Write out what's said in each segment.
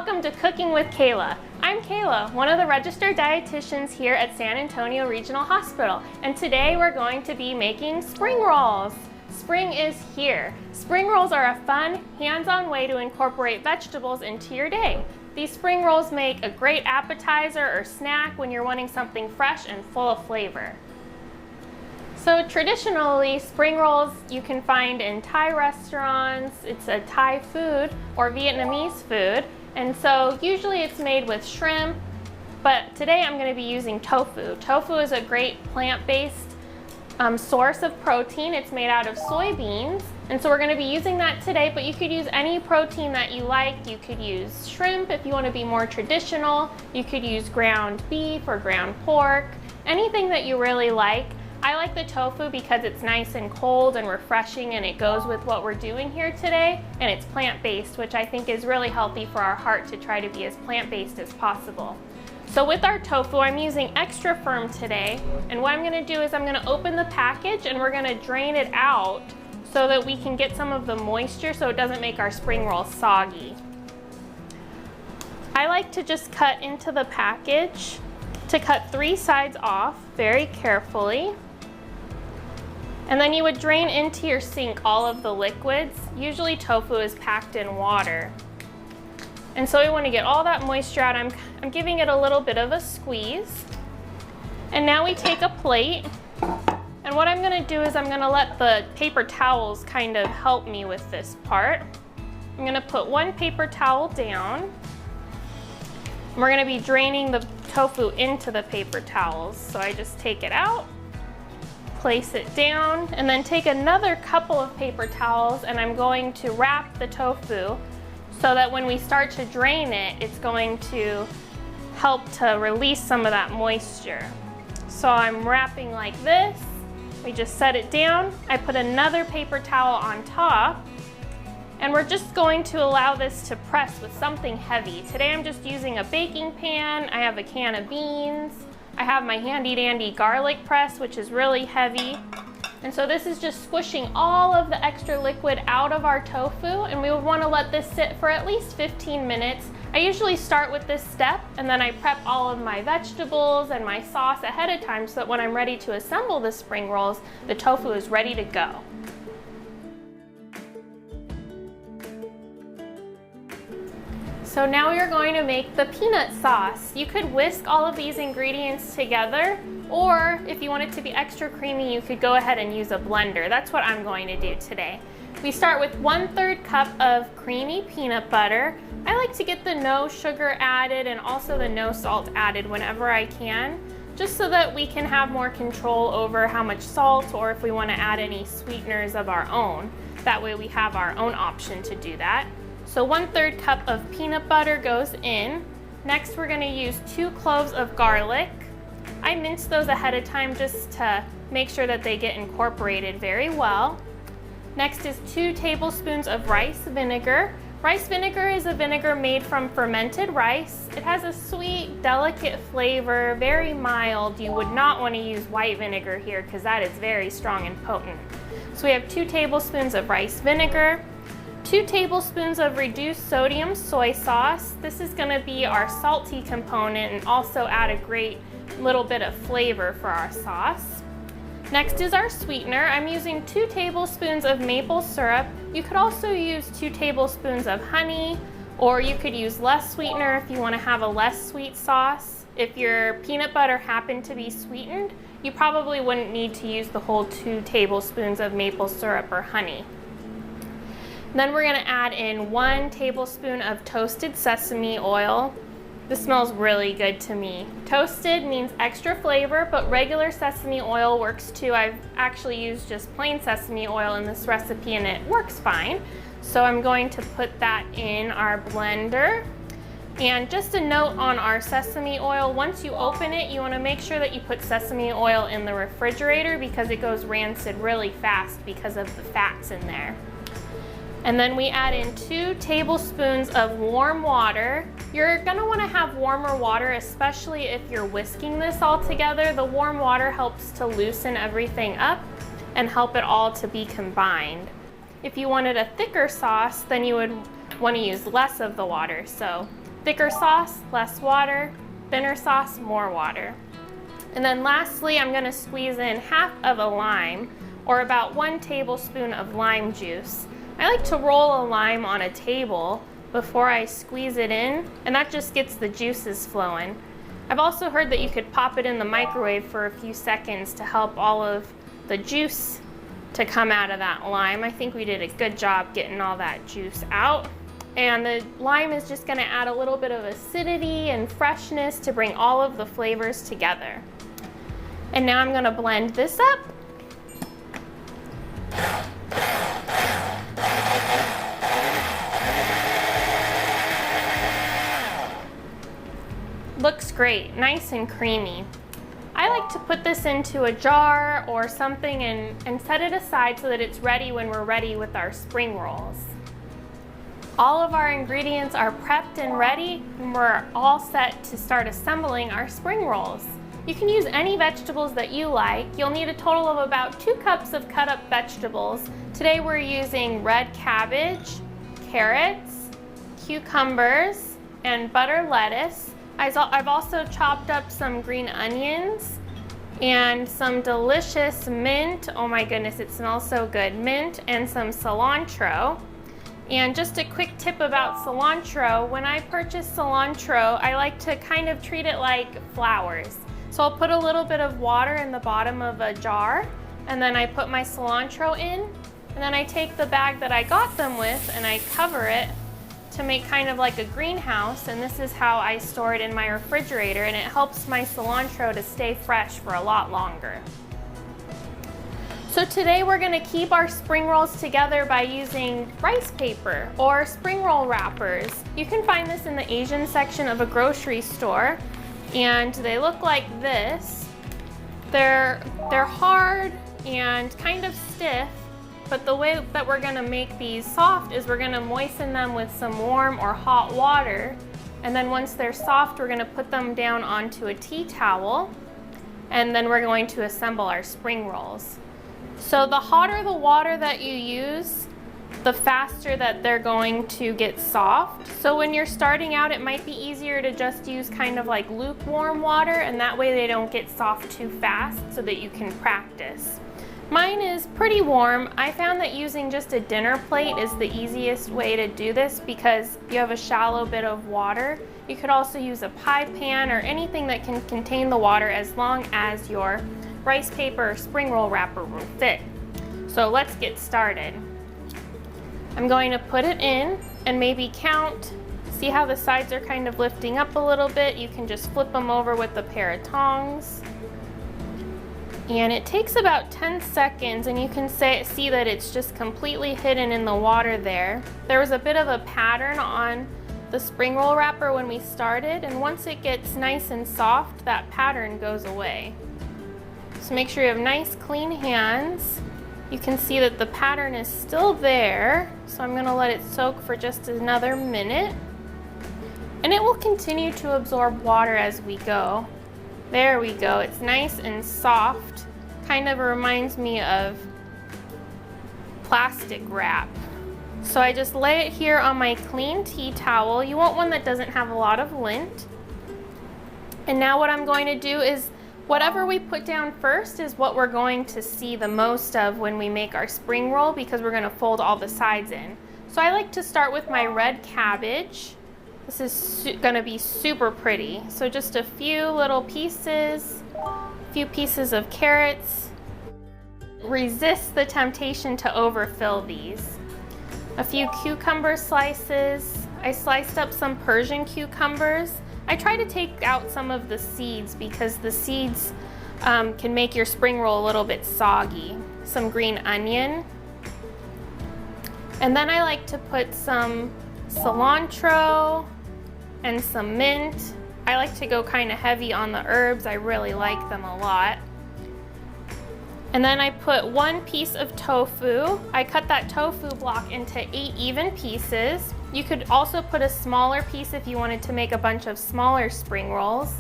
Welcome to Cooking with Kayla. I'm Kayla, one of the registered dietitians here at San Antonio Regional Hospital, and today we're going to be making spring rolls. Spring is here. Spring rolls are a fun, hands-on way to incorporate vegetables into your day. These spring rolls make a great appetizer or snack when you're wanting something fresh and full of flavor. So traditionally, spring rolls you can find in Thai restaurants. It's a Thai food or Vietnamese food. And so usually it's made with shrimp, but today I'm going to be using tofu. Tofu is a great plant-based source of protein. It's made out of soybeans. And so we're going to be using that today, but you could use any protein that you like. You could use shrimp if you want to be more traditional. You could use ground beef or ground pork, anything that you really like. I like the tofu because it's nice and cold and refreshing, and it goes with what we're doing here today, and it's plant-based, which I think is really healthy for our heart to try to be as plant-based as possible. So with our tofu, I'm using extra firm today, and what I'm going to do is I'm going to open the package and we're going to drain it out so that we can get some of the moisture so it doesn't make our spring rolls soggy. I like to just cut into the package to cut 3 sides off very carefully. And then you would drain into your sink all of the liquids. Usually tofu is packed in water. And so we want to get all that moisture out. I'm giving it a little bit of a squeeze. And now we take a plate. And what I'm going to do is I'm going to let the paper towels kind of help me with this part. I'm going to put one paper towel down. And we're going to be draining the tofu into the paper towels. So I just take it out, place it down, and then take another couple of paper towels and I'm going to wrap the tofu so that when we start to drain it, it's going to help to release some of that moisture. So I'm wrapping like this. We just set it down. I put another paper towel on top, and we're just going to allow this to press with something heavy. Today I'm just using a baking pan. I have a can of beans. I have my handy dandy garlic press, which is really heavy. And so this is just squishing all of the extra liquid out of our tofu, and we would want to let this sit for at least 15 minutes. I usually start with this step and then I prep all of my vegetables and my sauce ahead of time so that when I'm ready to assemble the spring rolls, the tofu is ready to go. So now we are going to make the peanut sauce. You could whisk all of these ingredients together, or if you want it to be extra creamy, you could go ahead and use a blender. That's what I'm going to do today. We start with 1/3 cup of creamy peanut butter. I like to get the no sugar added and also the no salt added whenever I can, just so that we can have more control over how much salt or if we want to add any sweeteners of our own. That way we have our own option to do that. So 1/3 cup of peanut butter goes in. Next we're going to use 2 cloves of garlic. I mince those ahead of time just to make sure that they get incorporated very well. Next is 2 tablespoons of rice vinegar. Rice vinegar is a vinegar made from fermented rice. It has a sweet, delicate flavor, very mild. You would not want to use white vinegar here because that is very strong and potent. So we have 2 tablespoons of rice vinegar. 2 tablespoons of reduced sodium soy sauce. This is going to be our salty component and also add a great little bit of flavor for our sauce. Next is our sweetener. I'm using 2 tablespoons of maple syrup. You could also use 2 tablespoons of honey, or you could use less sweetener if you want to have a less sweet sauce. If your peanut butter happened to be sweetened, you probably wouldn't need to use the whole 2 tablespoons of maple syrup or honey. Then we're going to add in 1 tablespoon of toasted sesame oil. This smells really good to me. Toasted means extra flavor, but regular sesame oil works too. I've actually used just plain sesame oil in this recipe and it works fine. So I'm going to put that in our blender. And just a note on our sesame oil, once you open it, you want to make sure that you put sesame oil in the refrigerator because it goes rancid really fast because of the fats in there. And then we add in 2 tablespoons of warm water. You're gonna wanna have warmer water, especially if you're whisking this all together. The warm water helps to loosen everything up and help it all to be combined. If you wanted a thicker sauce, then you would wanna use less of the water. So Thicker sauce, less water. Thinner sauce, more water. And then lastly, I'm gonna squeeze in half of a lime, or about 1 tablespoon of lime juice. I like to roll a lime on a table before I squeeze it in, and that just gets the juices flowing. I've also heard that you could pop it in the microwave for a few seconds to help all of the juice to come out of that lime. I think we did a good job getting all that juice out. And the lime is just gonna add a little bit of acidity and freshness to bring all of the flavors together. And now I'm gonna blend this up. Looks great, nice and creamy. I like to put this into a jar or something and set it aside so that it's ready when we're ready with our spring rolls. All of our ingredients are prepped and ready, and we're all set to start assembling our spring rolls. You can use any vegetables that you like. You'll need a total of about 2 cups of cut up vegetables. Today we're using red cabbage, carrots, cucumbers, and butter lettuce. I've also chopped up some green onions and some delicious mint. Oh my goodness, it smells so good. Mint and some cilantro. And just a quick tip about cilantro, when I purchase cilantro, I like to kind of treat it like flowers. So I'll put a little bit of water in the bottom of a jar, and then I put my cilantro in, and then I take the bag that I got them with and I cover it to make kind of like a greenhouse, and this is how I store it in my refrigerator, and it helps my cilantro to stay fresh for a lot longer. So today we're gonna keep our spring rolls together by using rice paper or spring roll wrappers. You can find this in the Asian section of a grocery store, and they look like this. They're hard and kind of stiff, but the way that we're gonna make these soft is we're gonna moisten them with some warm or hot water, and then once they're soft, we're gonna put them down onto a tea towel, and then we're going to assemble our spring rolls. So the hotter the water that you use, the faster that they're going to get soft. So when you're starting out, it might be easier to just use kind of like lukewarm water, and that way they don't get soft too fast so that you can practice. Mine is pretty warm. I found that using just a dinner plate is the easiest way to do this because you have a shallow bit of water. You could also use a pie pan or anything that can contain the water as long as your rice paper or spring roll wrapper will fit. So let's get started. I'm going to put it in and maybe count. See how the sides are kind of lifting up a little bit? You can just flip them over with a pair of tongs. And it takes about 10 seconds, and you can see that it's just completely hidden in the water there. There was a bit of a pattern on the spring roll wrapper when we started, and once it gets nice and soft, that pattern goes away. So make sure you have nice clean hands. You can see that the pattern is still there, so I'm gonna let it soak for just another minute. And it will continue to absorb water as we go. There we go, it's nice and soft. Kind of reminds me of plastic wrap. So I just lay it here on my clean tea towel. You want one that doesn't have a lot of lint. And now what I'm going to do is whatever we put down first is what we're going to see the most of when we make our spring roll, because we're gonna fold all the sides in. So I like to start with my red cabbage. This is gonna be super pretty. So just a few little pieces, a few pieces of carrots. Resist the temptation to overfill these. A few cucumber slices. I sliced up some Persian cucumbers. I try to take out some of the seeds because the seeds can make your spring roll a little bit soggy. Some green onion. And then I like to put some cilantro and some mint. I like to go kind of heavy on the herbs. I really like them a lot. And then I put 1 piece of tofu. I cut that tofu block into 8 even pieces. You could also put a smaller piece if you wanted to make a bunch of smaller spring rolls.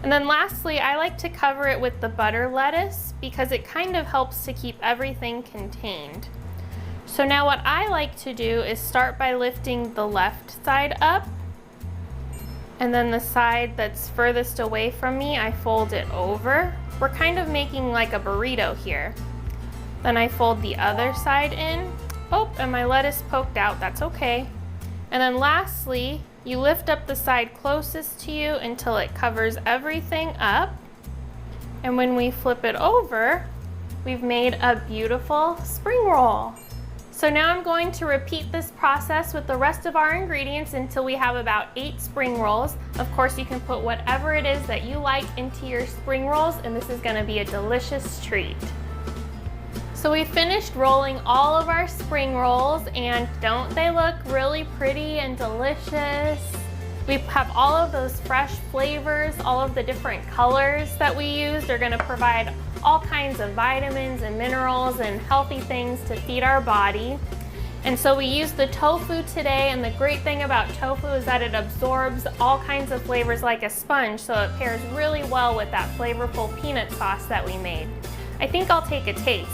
And then lastly, I like to cover it with the butter lettuce because it kind of helps to keep everything contained. So now what I like to do is start by lifting the left side up And then the side that's furthest away from me, I fold it over. We're kind of making like a burrito here. Then I fold the other side in. Oh, and my lettuce poked out, that's okay. And then lastly, you lift up the side closest to you until it covers everything up. And when we flip it over, we've made a beautiful spring roll. So now I'm going to repeat this process with the rest of our ingredients until we have about 8 spring rolls. Of course, you can put whatever it is that you like into your spring rolls, and this is gonna be a delicious treat. So we finished rolling all of our spring rolls, and don't they look really pretty and delicious? We have all of those fresh flavors, all of the different colors that we used are gonna provide all kinds of vitamins and minerals and healthy things to feed our body. And so we used the tofu today, and the great thing about tofu is that it absorbs all kinds of flavors like a sponge, so it pairs really well with that flavorful peanut sauce that we made. I think I'll take a taste.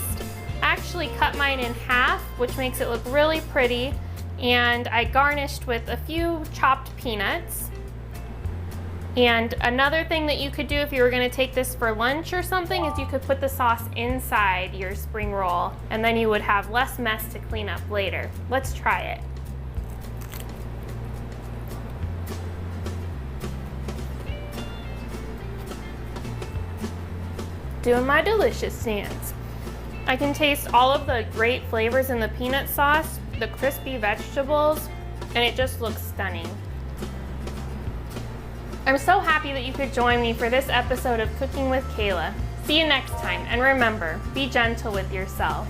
I actually cut mine in half, which makes it look really pretty, and I garnished with a few chopped peanuts. And another thing that you could do if you were gonna take this for lunch or something is you could put the sauce inside your spring roll, and then you would have less mess to clean up later. Let's try it. Doing my delicious dance. I can taste all of the great flavors in the peanut sauce, the crispy vegetables, and it just looks stunning. I'm so happy that you could join me for this episode of Cooking with Kayla. See you next time, and remember, be gentle with yourself.